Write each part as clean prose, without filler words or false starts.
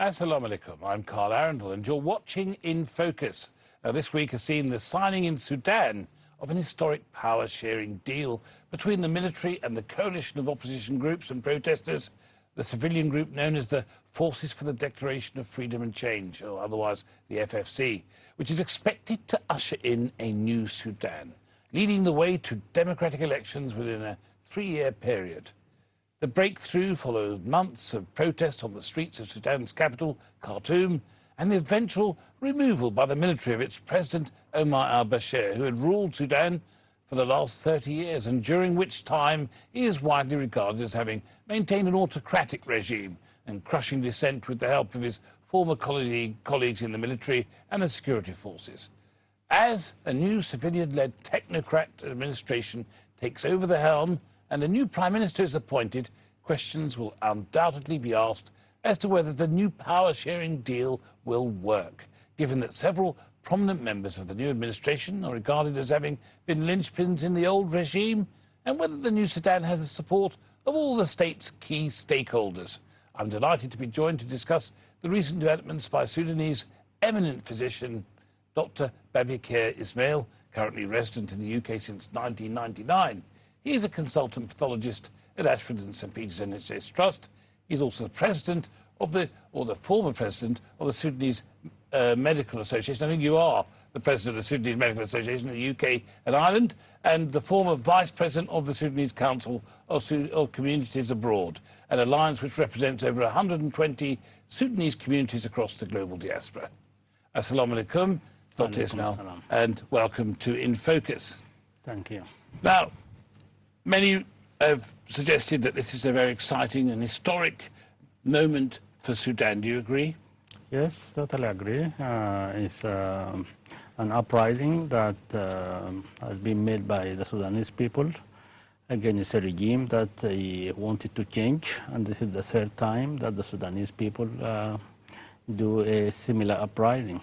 Assalamu alaikum. I'm Carl Arrindell, and you're watching In Focus. Now, this week has seen the signing in Sudan of an historic power-sharing deal between the military and the coalition of opposition groups and protesters, the civilian group known as the Forces for the Declaration of Freedom and Change, or otherwise the FFC, which is expected to usher in a new Sudan, leading the way to democratic elections within a 3-year period. The breakthrough followed months of protest on the streets of Sudan's capital, Khartoum, and the eventual removal by the military of its president, Omar al-Bashir, who had ruled Sudan for the last 30 years, and during which time he is widely regarded as having maintained an autocratic regime and crushing dissent with the help of his former colleagues in the military and the security forces. As a new civilian-led technocrat administration takes over the helm, and a new Prime Minister is appointed, questions will undoubtedly be asked as to whether the new power-sharing deal will work, given that several prominent members of the new administration are regarded as having been linchpins in the old regime, and whether the new Sudan has the support of all the state's key stakeholders. I'm delighted to be joined to discuss the recent developments by Sudanese eminent physician Dr. Babikir Ismail, currently resident in the UK since 1999. He is a consultant pathologist at Ashford and St Peter's NHS Trust. He's also the president of the former president of the Sudanese Medical Association. I think you are the president of the Sudanese Medical Association in the UK and Ireland, and the former vice president of the Sudanese Council of Communities Abroad, an alliance which represents over 120 Sudanese communities across the global diaspora. Assalamu alaikum, Dr. Ismail, and welcome to In Focus. Thank you. Now, many have suggested that this is a very exciting and historic moment for Sudan. Do you agree? Yes, totally agree. It's an uprising that has been made by the Sudanese people against a regime that they wanted to change, and this is the third time that the Sudanese people do a similar uprising.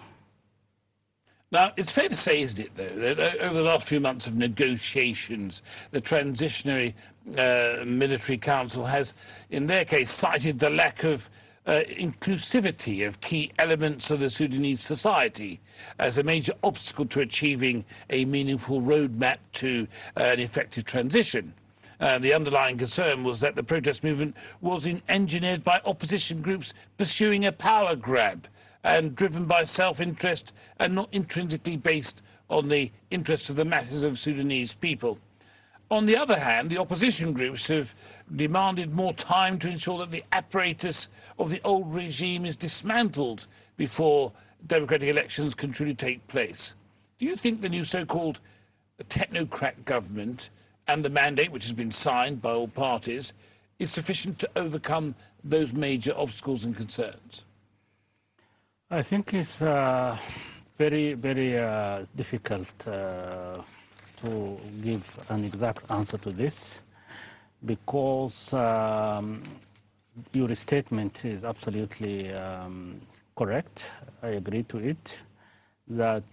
Now, it's fair to say, isn't it, though, that over the last few months of negotiations, the transitionary military council has, in their case, cited the lack of inclusivity of key elements of the Sudanese society as a major obstacle to achieving a meaningful roadmap to an effective transition. The underlying concern was that the protest movement was engineered by opposition groups pursuing a power grab and driven by self-interest and not intrinsically based on the interests of the masses of Sudanese people. On the other hand, the opposition groups have demanded more time to ensure that the apparatus of the old regime is dismantled before democratic elections can truly take place. Do you think the new so-called technocrat government and the mandate, which has been signed by all parties, is sufficient to overcome those major obstacles and concerns? I think it's very, very difficult to give an exact answer to this, because your statement is absolutely correct. I agree to it, that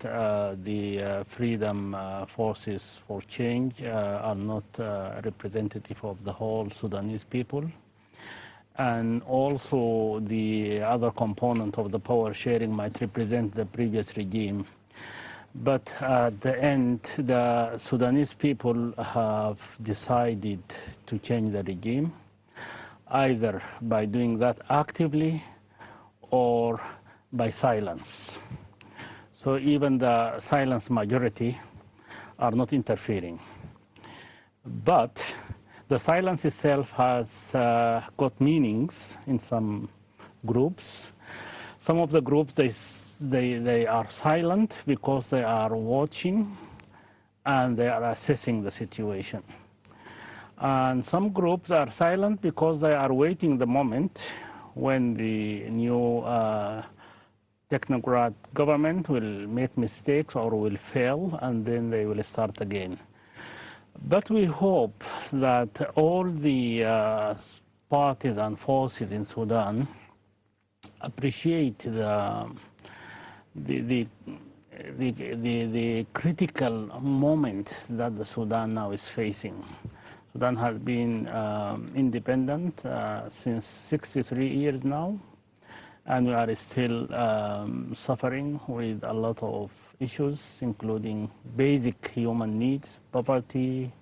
the freedom forces for change are not representative of the whole Sudanese people. And also the other component of the power sharing might represent the previous regime. But at the end, the Sudanese people have decided to change the regime, either by doing that actively or by silence. So even the silent majority are not interfering. But the silence itself has got meanings in some groups. Some of the groups, they are silent because they are watching and they are assessing the situation. And some groups are silent because they are waiting the moment when the new technocrat government will make mistakes or will fail, and then they will start again. But we hope that all the parties and forces in Sudan appreciate the critical moment that the Sudan now is facing. Sudan has been independent since 63 years now, and we are still suffering with a lot of issues, including basic human needs, poverty,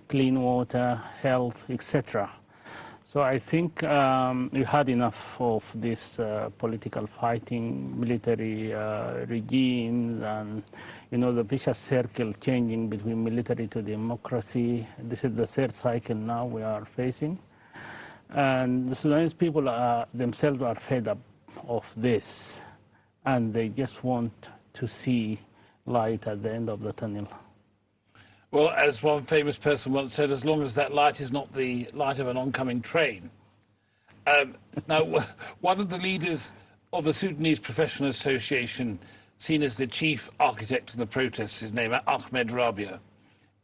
clean water, health, etc. So I think we had enough of this political fighting, military regimes, and the vicious circle changing between military to democracy. This is the third cycle now we are facing, and the Sudanese people themselves are fed up of this, and they just want to see light at the end of the tunnel. Well, as one famous person once said, as long as that light is not the light of an oncoming train. Now, one of the leaders of the Sudanese Professional Association, seen as the chief architect of the protests, his name Ahmed Rabia,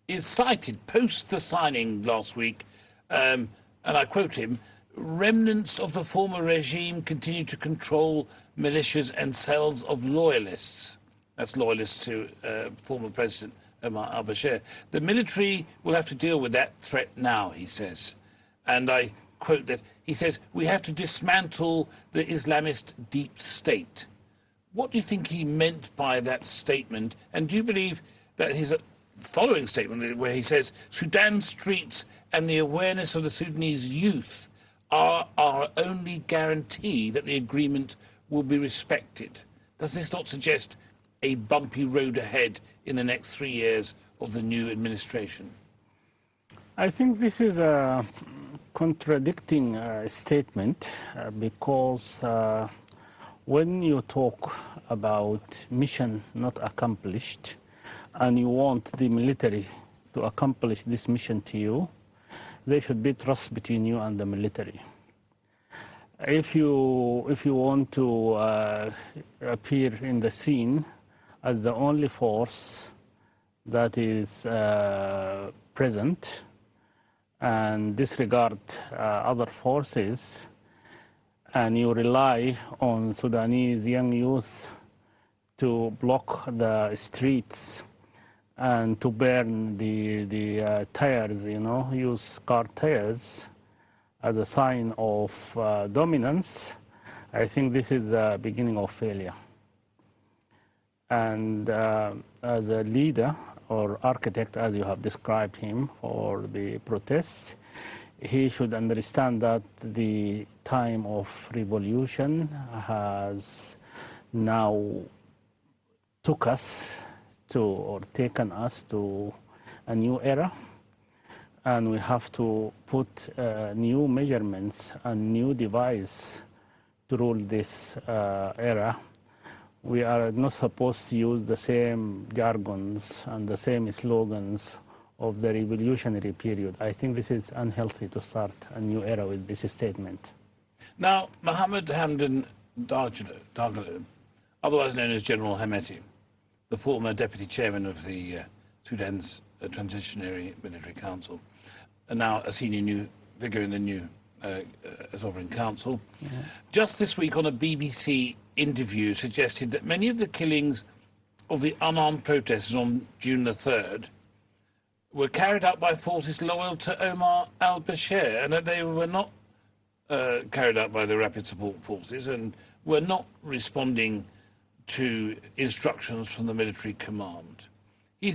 is cited post the signing last week, and I quote him, "Remnants of the former regime continue to control militias and cells of loyalists." That's loyalists to former President Omar al-Bashir. "The military will have to deal with that threat now," he says. And I quote that, he says, "We have to dismantle the Islamist deep state." What do you think he meant by that statement? And do you believe that his following statement, where he says, "Sudan streets and the awareness of the Sudanese youth are our only guarantee that the agreement will be respected"? Does this not suggest a bumpy road ahead in the next 3 years of the new administration? I think this is a contradicting statement because when you talk about mission not accomplished and you want the military to accomplish this mission to you, there should be trust between you and the military. If you want to appear in the scene as the only force that is present and disregard other forces, and you rely on Sudanese young youth to block the streets and to burn the tires, use car tires as a sign of dominance, I think this is the beginning of failure. And as a leader or architect, as you have described him for the protests, he should understand that the time of revolution has now taken us to a new era, and we have to put new measurements and new device to rule this era. We are not supposed to use the same jargons and the same slogans of the revolutionary period. I think this is unhealthy to start a new era with this statement. Now, Mohammed Hamdan Dagalo, otherwise known as General Hemeti, the former deputy chairman of the Sudan's Transitionary Military Council, and now a senior new figure in the new Sovereign Council, just this week on a BBC interview suggested that many of the killings of the unarmed protesters on June the 3rd were carried out by forces loyal to Omar al-Bashir, and that they were not carried out by the Rapid Support Forces and were not responding to instructions from the military command. He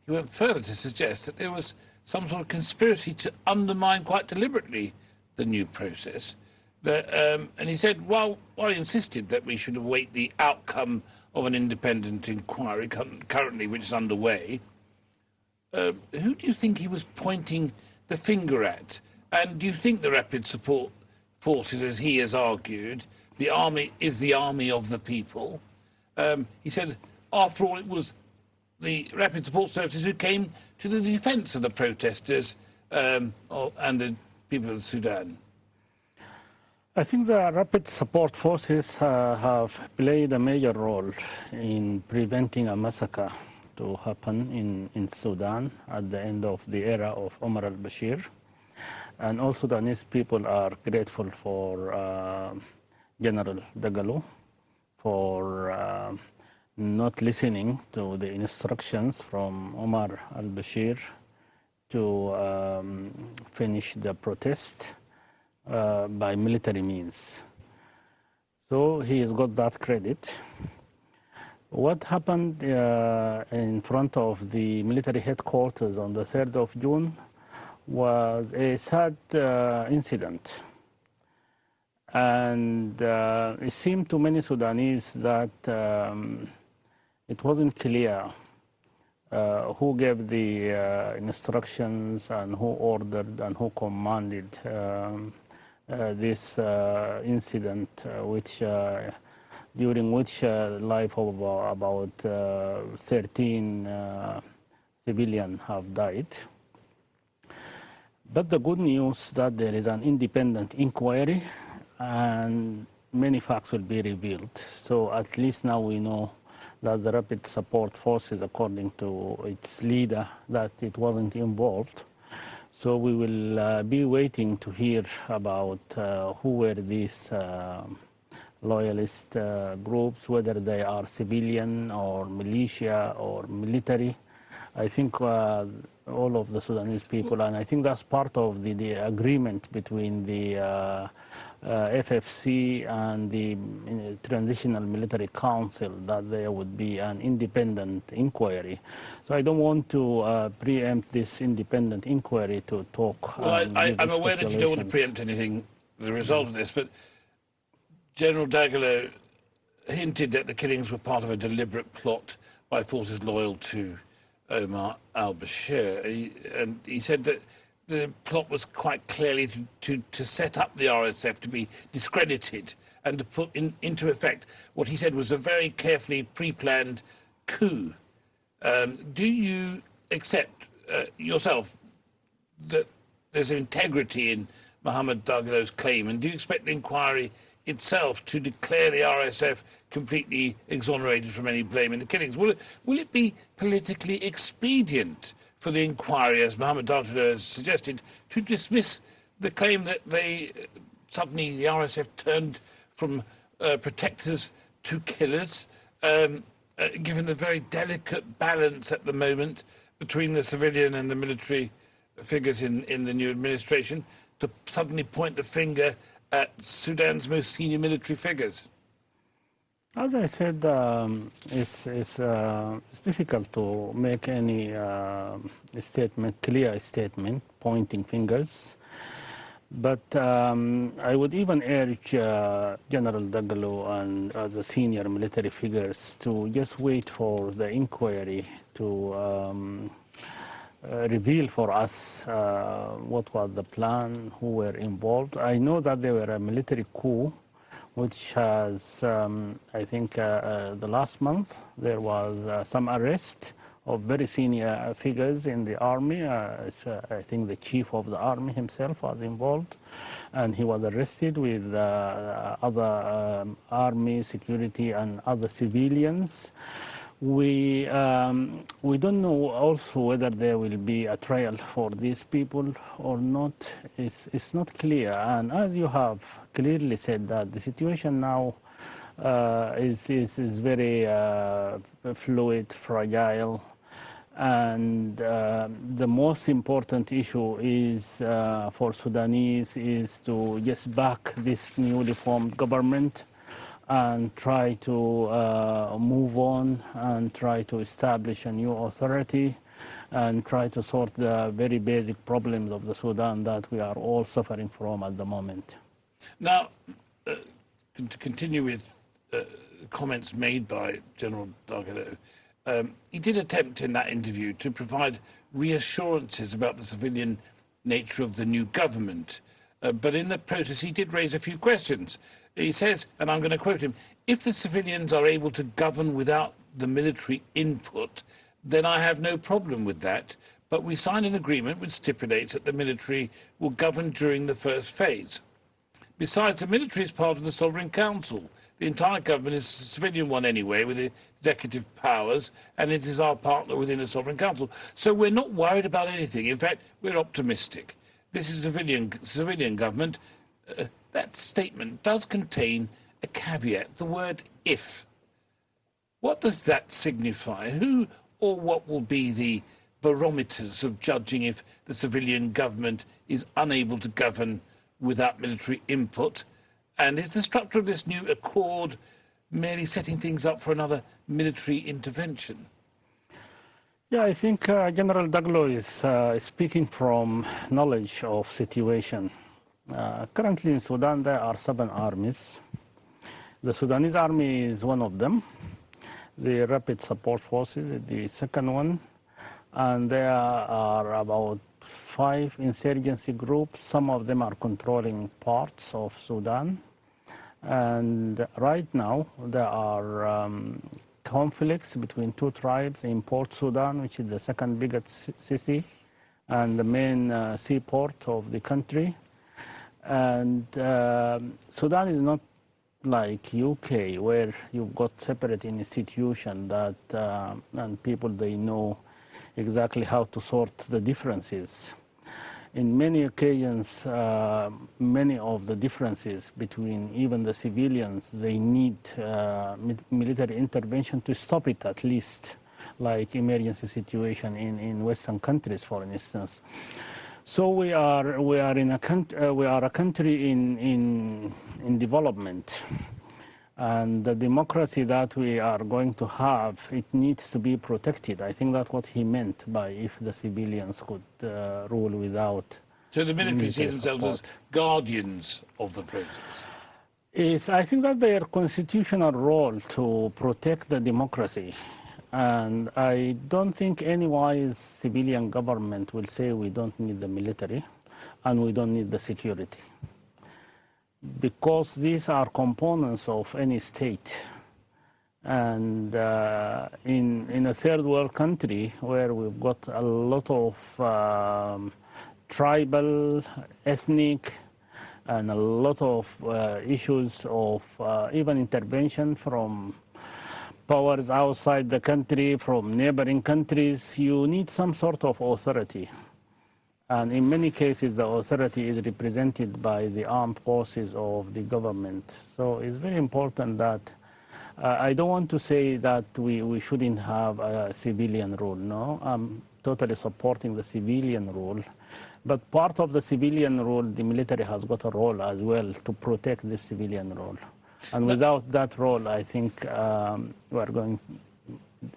went further to suggest that there was some sort of conspiracy to undermine quite deliberately the new process. And he said, while he insisted that we should await the outcome of an independent inquiry currently which is underway, who do you think he was pointing the finger at? And do you think the Rapid Support Forces, as he has argued, the army is the army of the people? He said, after all, it was the Rapid Support Services who came to the defence of the protesters and the people of Sudan. I think the Rapid Support Forces have played a major role in preventing a massacre to happen in Sudan at the end of the era of Omar al-Bashir. And also Sudanese people are grateful for General Dagalo for not listening to the instructions from Omar al-Bashir to finish the protest by military means. So he has got that credit. What happened in front of the military headquarters on the 3rd of June was a sad incident. And it seemed to many Sudanese that it wasn't clear who gave the instructions and who ordered and who commanded this incident, during which life of about 13 civilians have died. But the good news that there is an independent inquiry and many facts will be revealed. So at least now we know that the Rapid Support Forces, according to its leader, that it wasn't involved. So we will be waiting to hear about who were these loyalist groups, whether they are civilian or militia or military. I think all of the Sudanese people, and I think that's part of the agreement between the FFC and the Transitional Military Council, that there would be an independent inquiry. So I don't want to preempt this independent inquiry to talk. Well, I'm aware that you don't want to preempt anything, the result of this, but General Dagalo hinted that the killings were part of a deliberate plot by forces loyal to Omar al-Bashir. And he said that the plot was quite clearly to set up the RSF to be discredited and to put into effect what he said was a very carefully pre-planned coup. Do you accept yourself that there's integrity in Mohammed Dagalo's claim, and do you expect the inquiry itself to declare the RSF completely exonerated from any blame in the killings? Will it be politically expedient for the inquiry, as Mohammed Dagalo has suggested, to dismiss the claim that suddenly the RSF turned from protectors to killers, given the very delicate balance at the moment between the civilian and the military figures in the new administration, to suddenly point the finger at Sudan's most senior military figures? As I said, it's difficult to make any clear statement, pointing fingers. But I would even urge General Dagalo and the senior military figures to just wait for the inquiry to reveal for us what was the plan, who were involved. I know that there were a military coup, which has, I think, the last month, there was some arrest of very senior figures in the army. I think the chief of the army himself was involved, and he was arrested with other army, security, and other civilians. We don't know also whether there will be a trial for these people or not. It's not clear. And as you have clearly said, that the situation now is very fluid, fragile, and the most important issue is for Sudanese is to just back this newly formed government and try to move on and try to establish a new authority and try to sort the very basic problems of the Sudan that we are all suffering from at the moment. Now, to continue with comments made by General Dagalo, he did attempt in that interview to provide reassurances about the civilian nature of the new government. But in the process, he did raise a few questions. He says, and I'm going to quote him, "If the civilians are able to govern without the military input, then I have no problem with that. But we signed an agreement which stipulates that the military will govern during the first phase. Besides, the military is part of the Sovereign Council. The entire government is a civilian one anyway, with executive powers, and it is our partner within the Sovereign Council. So we're not worried about anything. In fact, we're optimistic. This is a civilian government." That statement does contain a caveat, the word "if." What does that signify? Who or what will be the barometers of judging if the civilian government is unable to govern without military input? And is the structure of this new accord merely setting things up for another military intervention? Yeah, I think General Daglo is speaking from knowledge of situation. Currently in Sudan, there are 7 armies. The Sudanese army is one of them. The Rapid Support Forces is the second one. And there are about 5 insurgency groups. Some of them are controlling parts of Sudan. And right now, there are conflicts between 2 tribes in Port Sudan, which is the second biggest city and the main seaport of the country. And Sudan is not like UK, where you've got separate institutions that and people, they know exactly how to sort the differences. In many occasions, many of the differences between even the civilians, they need military intervention to stop it at least, like emergency situation in Western countries, for instance. So we are a country in development, and the democracy that we are going to have, it needs to be protected. I think that's what he meant by if the civilians could rule without. So the military see themselves as guardians of the process? I think that their constitutional role to protect the democracy. And I don't think any wise civilian government will say we don't need the military and we don't need the security, because these are components of any state. And in a third world country where we've got a lot of tribal, ethnic, and a lot of issues of even intervention from powers outside the country, from neighboring countries, you need some sort of authority. And in many cases, the authority is represented by the armed forces of the government. So it's very important that, I don't want to say that we shouldn't have a civilian rule, no. I'm totally supporting the civilian rule. But part of the civilian rule, the military has got a role as well to protect the civilian role. And without that role, I think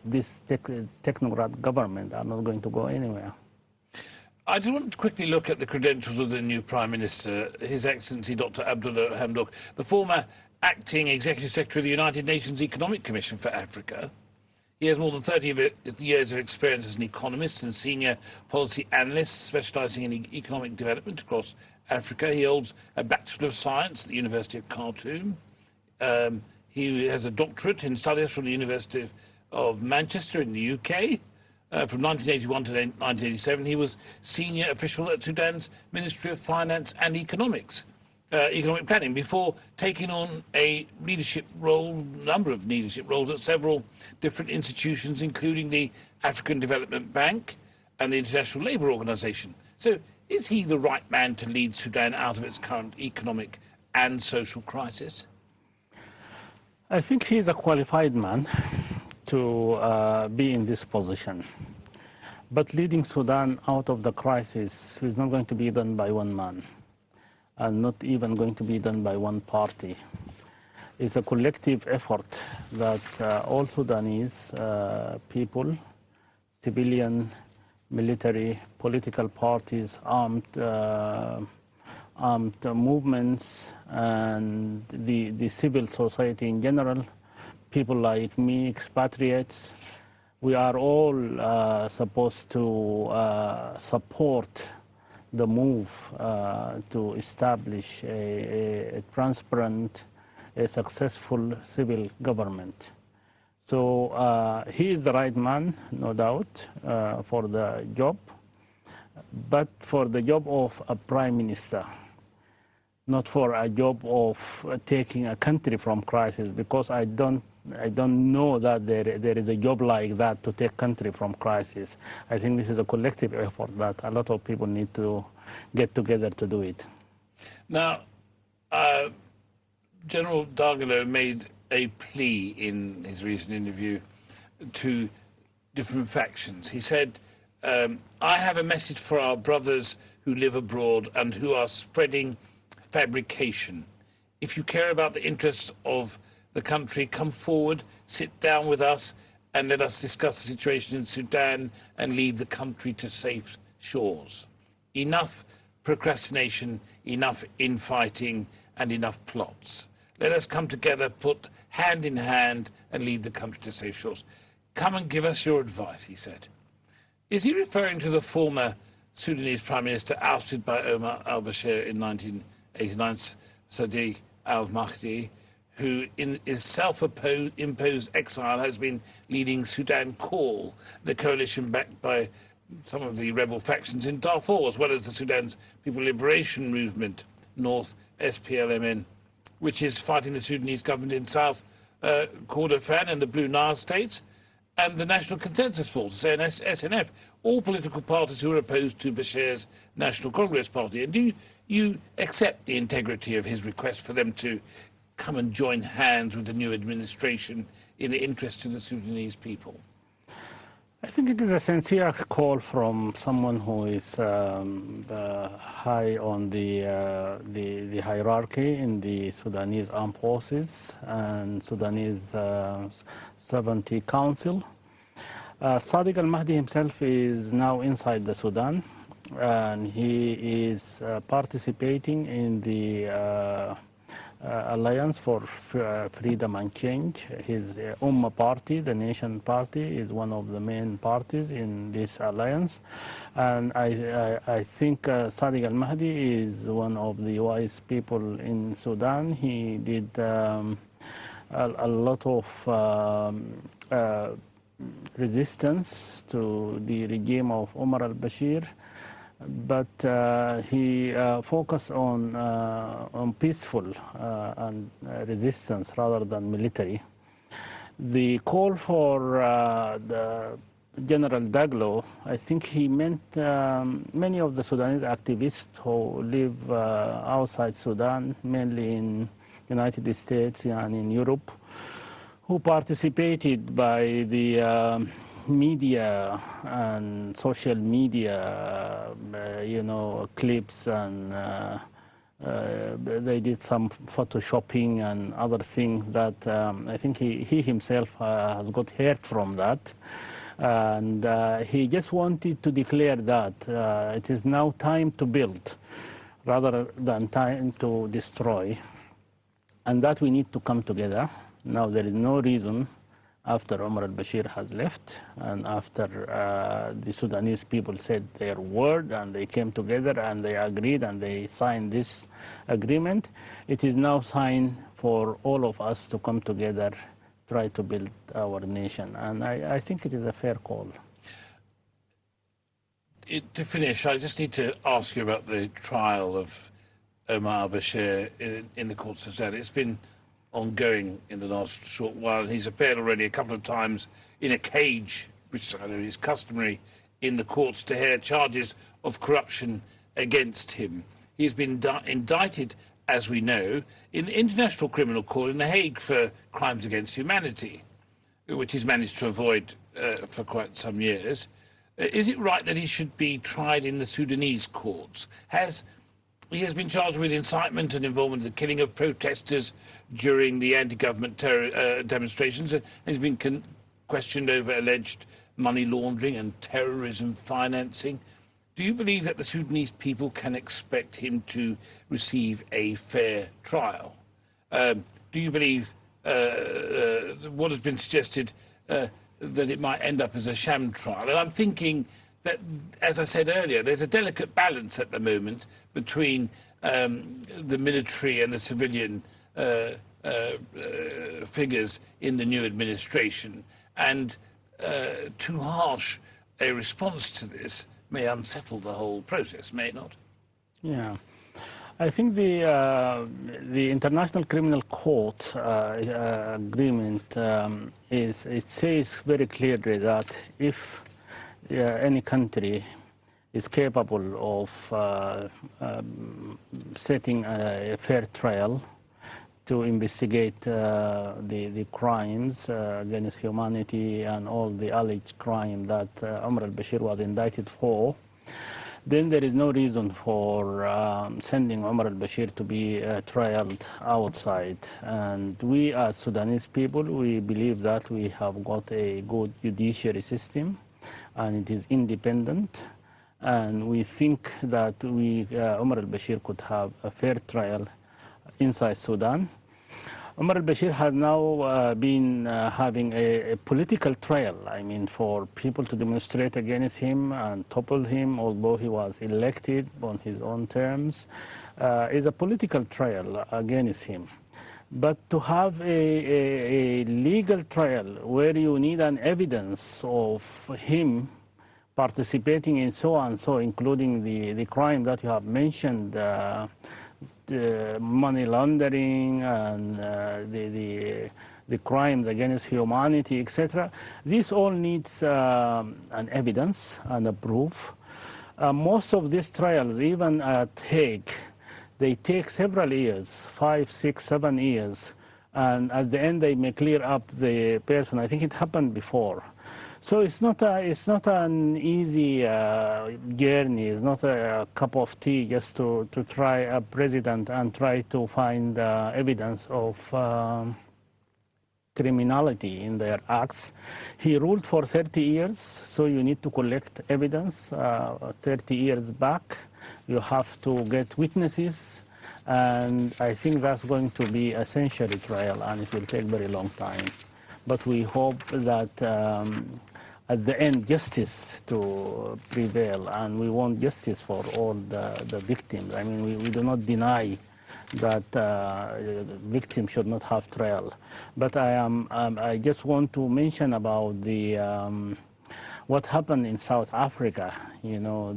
this technocrat government are not going to go anywhere. I just want to quickly look at the credentials of the new Prime Minister, His Excellency Dr. Abdullah Hamdok, the former acting Executive Secretary of the United Nations Economic Commission for Africa. He has more than 30 years of experience as an economist and senior policy analyst specialising in economic development across Africa. He holds a Bachelor of Science at the University of Khartoum. He has a doctorate in studies from the University of Manchester in the UK. From 1981 to 1987, he was senior official at Sudan's Ministry of Finance and Economic Planning, before taking on a number of leadership roles at several different institutions, including the African Development Bank and the International Labour Organization. So is he the right man to lead Sudan out of its current economic and social crisis? I think he's a qualified man to be in this position. But leading Sudan out of the crisis is not going to be done by one man, and not even going to be done by one party. It's a collective effort that all Sudanese people, civilian, military, political parties, armed movements, and the civil society in general, people like me, expatriates, we are all supposed to support the move to establish a transparent, a successful civil government. So he is the right man, no doubt, for the job, but for the job of a prime minister, not for a job of taking a country from crisis, because I don't know that there is a job like that to take country from crisis. I think this is a collective effort that a lot of people need to get together to do it. Now, General Dagalo made a plea in his recent interview to different factions. He said, I have a message for our brothers who live abroad and who are spreading fabrication. if you care about the interests of the country, come forward, sit down with us, and let us discuss the situation in Sudan and lead the country to safe shores. Enough procrastination, enough infighting, and enough plots. Let us come together, put hand in hand, and lead the country to safe shores. Come and give us your advice, he said. Is he referring to the former Sudanese Prime Minister ousted by Omar al-Bashir in 1989, Sadiq al-Mahdi, who in his self-imposed exile has been leading Sudan Call, the coalition backed by some of the rebel factions in Darfur, as well as the Sudan's People Liberation Movement, North SPLMN, which is fighting the Sudanese government in South Kordofan and the Blue Nile states, and the National Consensus Force, SNF, all political parties who are opposed to Bashir's National Congress Party. And do you accept the integrity of his request for them to come and join hands with the new administration in the interest of the Sudanese people? I think it is a sincere call from someone who is high on the hierarchy in the Sudanese Armed Forces and Sudanese Sovereignty Council. Sadiq al-Mahdi himself is now inside the Sudan, and he is participating in the Alliance for Freedom and Change. His Ummah party, the Nation Party, is one of the main parties in this alliance. And I think Sadiq al-Mahdi is one of the wise people in Sudan. He did a lot of resistance to the regime of Omar al-Bashir, but he focused on peaceful and resistance rather than military. The call for the General Daglo, I think he meant many of the Sudanese activists who live outside Sudan, mainly in United States and in Europe, who participated by the media and social media, clips, and they did some photoshopping and other things that I think he himself has got hurt from that. And he just wanted to declare that it is now time to build rather than time to destroy, and that we need to come together. Now there is no reason, after Omar al-Bashir has left and after the Sudanese people said their word and they came together and they agreed and they signed this agreement, it is now time for all of us to come together, try to build our nation. And I think it is a fair call. To finish, I just need to ask you about the trial of Omar al-Bashir in the courts of Sudan. It's been ongoing in the last short while. He's appeared already a couple of times in a cage, which I know is customary in the courts to hear charges of corruption against him. He's been indicted, as we know, in the International Criminal Court in The Hague for crimes against humanity, which he's managed to avoid for quite some years. Is it right that he should be tried in the Sudanese courts? He has been charged with incitement and involvement in the killing of protesters during the anti-government demonstrations, and he's been questioned over alleged money laundering and terrorism financing. Do you believe that the Sudanese people can expect him to receive a fair trial? Do you believe what has been suggested, that it might end up as a sham trial? And I'm thinking that, as I said earlier, there's a delicate balance at the moment between the military and the civilian figures in the new administration, and too harsh a response to this may unsettle the whole process, may it not? Yeah. I think the International Criminal Court agreement it says very clearly that if any country is capable of setting a fair trial to investigate the crimes against humanity and all the alleged crime that Omar al-Bashir was indicted for, then there is no reason for sending Omar al-Bashir to be trialed outside. And we as Sudanese people, we believe that we have got a good judiciary system and it is independent. And we think that Omar al-Bashir could have a fair trial inside Sudan. Omar al-Bashir has now been having a political trial, I mean, for people to demonstrate against him and topple him, although he was elected on his own terms, is a political trial against him. But to have a legal trial where you need an evidence of him participating in so and so, including the crime that you have mentioned, money laundering and the crimes against humanity, etc. This all needs an evidence and a proof. Most of these trials, even at Hague, they take several years, 5, 6, 7 years, and at the end they may clear up the person. I think it happened before. So it's not an easy journey. It's not a cup of tea just to try a president and try to find evidence of criminality in their acts. He ruled for 30 years, so you need to collect evidence 30 years back. You have to get witnesses, and I think that's going to be a century trial, and it will take very long time. But we hope that at the end, justice to prevail, and we want justice for all the victims. I mean, we do not deny that victims should not have trial. But I just want to mention about what happened in South Africa. You know,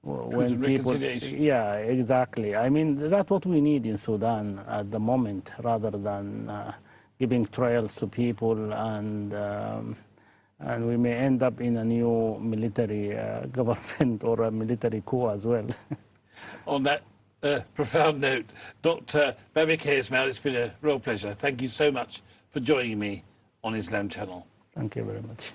when people, yeah, exactly. I mean, that's what we need in Sudan at the moment, rather than giving trials to people, and we may end up in a new military government or a military coup as well. On that profound note, Dr. Babikir Ismail, it's been a real pleasure. Thank you so much for joining me on Islam Channel. Thank you very much.